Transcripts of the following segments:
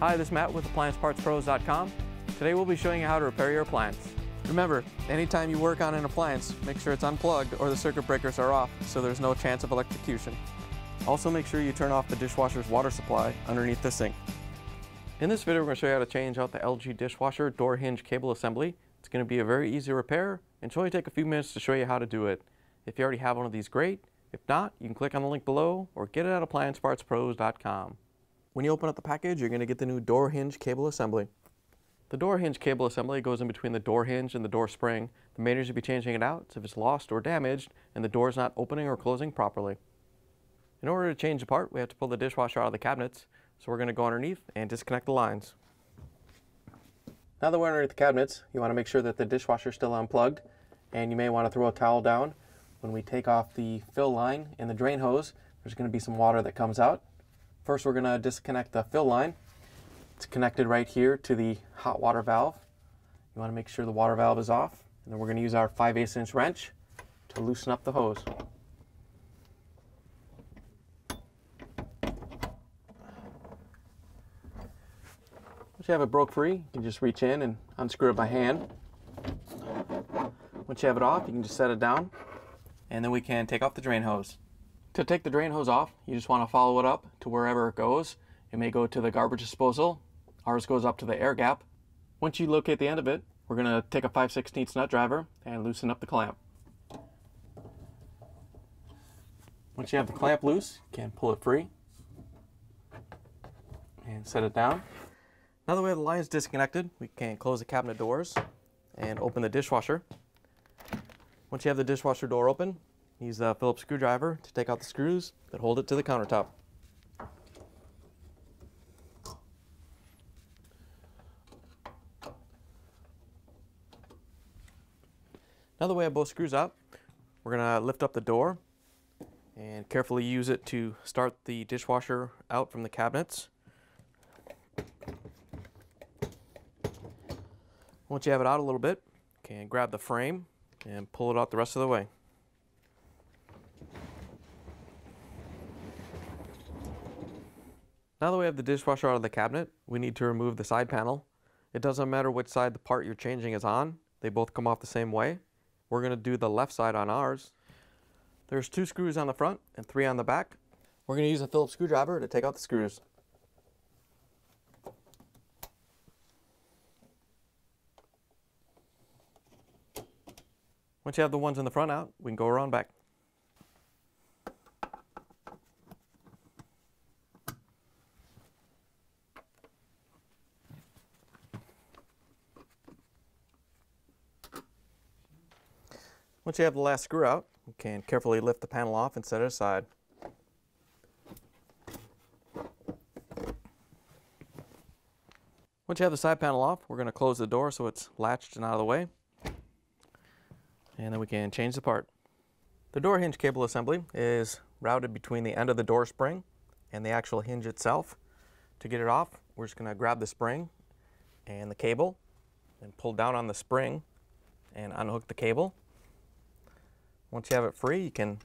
Hi, this is Matt with AppliancePartsPros.com. Today we'll be showing you how to repair your appliance. Remember, anytime you work on an appliance, make sure it's unplugged or the circuit breakers are off so there's no chance of electrocution. Also make sure you turn off the dishwasher's water supply underneath the sink. In this video we're going to show you how to change out the LG dishwasher door hinge cable assembly. It's going to be a very easy repair and should only take a few minutes to show you how to do it. If you already have one of these, great. If not, you can click on the link below or get it at AppliancePartsPros.com. When you open up the package, you're going to get the new door hinge cable assembly. The door hinge cable assembly goes in between the door hinge and the door spring. The main reason you'll be changing it out is if it's lost or damaged and the door is not opening or closing properly. In order to change the part, we have to pull the dishwasher out of the cabinets. So we're going to go underneath and disconnect the lines. Now that we're underneath the cabinets, you want to make sure that the dishwasher is still unplugged, and you may want to throw a towel down. When we take off the fill line and the drain hose, there's going to be some water that comes out. First, we're going to disconnect the fill line. It's connected right here to the hot water valve. You want to make sure the water valve is off, and then we're going to use our 5/8" wrench to loosen up the hose. Once you have it broke free, you can just reach in and unscrew it by hand. Once you have it off, you can just set it down, and then we can take off the drain hose. To take the drain hose off, you just want to follow it up to wherever it goes. It may go to the garbage disposal. Ours goes up to the air gap. Once you locate the end of it, we're going to take a 5/16 nut driver and loosen up the clamp. Once you have the clamp loose, you can pull it free and set it down. Now that we have the lines disconnected, we can close the cabinet doors and open the dishwasher. Once you have the dishwasher door open, use the Phillips screwdriver to take out the screws that hold it to the countertop. Now that we have both screws out, we're going to lift up the door and carefully use it to start the dishwasher out from the cabinets. Once you have it out a little bit, you can grab the frame and pull it out the rest of the way. Now that we have the dishwasher out of the cabinet, we need to remove the side panel. It doesn't matter which side the part you're changing is on. They both come off the same way. We're going to do the left side on ours. There's 2 screws on the front and 3 on the back. We're going to use a Phillips screwdriver to take out the screws. Once you have the ones in the front out, we can go around back. Once you have the last screw out, you can carefully lift the panel off and set it aside. Once you have the side panel off, we're going to close the door so it's latched and out of the way. And then we can change the part. The door hinge cable assembly is routed between the end of the door spring and the actual hinge itself. To get it off, we're just going to grab the spring and the cable and pull down on the spring and unhook the cable. Once you have it free, you can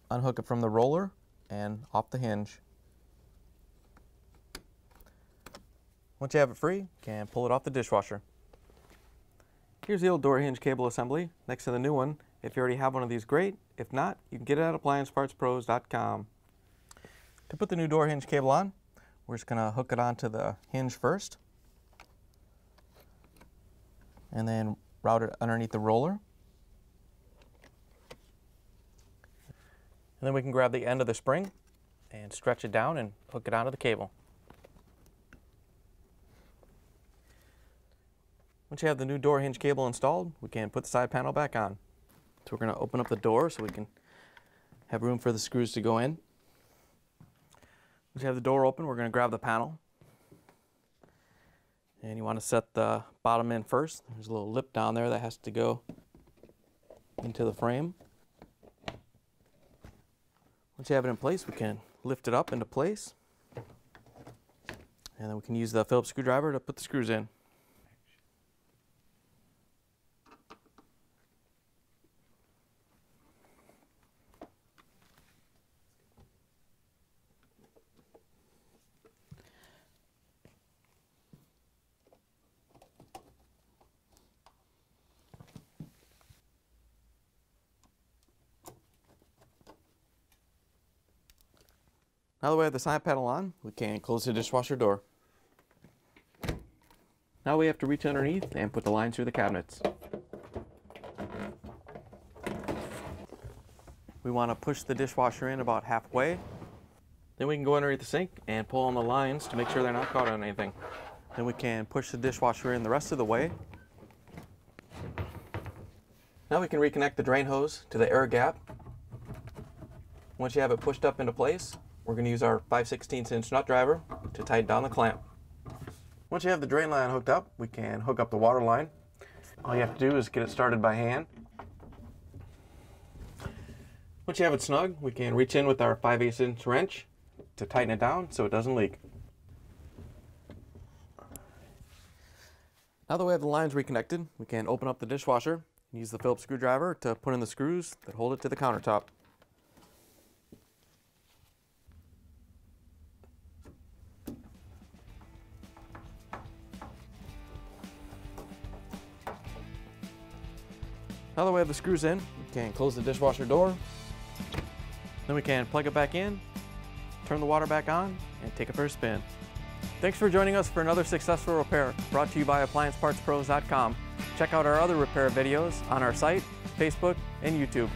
unhook it from the roller and off the hinge. Once you have it free, you can pull it off the dishwasher. Here's the old door hinge cable assembly next to the new one. If you already have one of these, great. If not, you can get it at AppliancePartsPros.com. To put the new door hinge cable on, we're just going to hook it onto the hinge first and then route it underneath the roller. And then we can grab the end of the spring and stretch it down and hook it onto the cable. Once you have the new door hinge cable installed, we can put the side panel back on. So we're going to open up the door so we can have room for the screws to go in. Once you have the door open, we're going to grab the panel. And you want to set the bottom in first. There's a little lip down there that has to go into the frame. Once you have it in place, we can lift it up into place. And then we can use the Phillips screwdriver to put the screws in. Now that we have the side panel on, we can close the dishwasher door. Now we have to reach underneath and put the line through the cabinets. We want to push the dishwasher in about halfway. Then we can go underneath the sink and pull on the lines to make sure they're not caught on anything. Then we can push the dishwasher in the rest of the way. Now we can reconnect the drain hose to the air gap. Once you have it pushed up into place, we're going to use our 5/16 inch nut driver to tighten down the clamp. Once you have the drain line hooked up, we can hook up the water line. All you have to do is get it started by hand. Once you have it snug, we can reach in with our 5/8 inch wrench to tighten it down so it doesn't leak. Now that we have the lines reconnected, we can open up the dishwasher and use the Phillips screwdriver to put in the screws that hold it to the countertop. Now that we have the screws in, we can close the dishwasher door. Then we can plug it back in, turn the water back on, and take it for a spin. Thanks for joining us for another successful repair brought to you by AppliancePartsPros.com. Check out our other repair videos on our site, Facebook, and YouTube.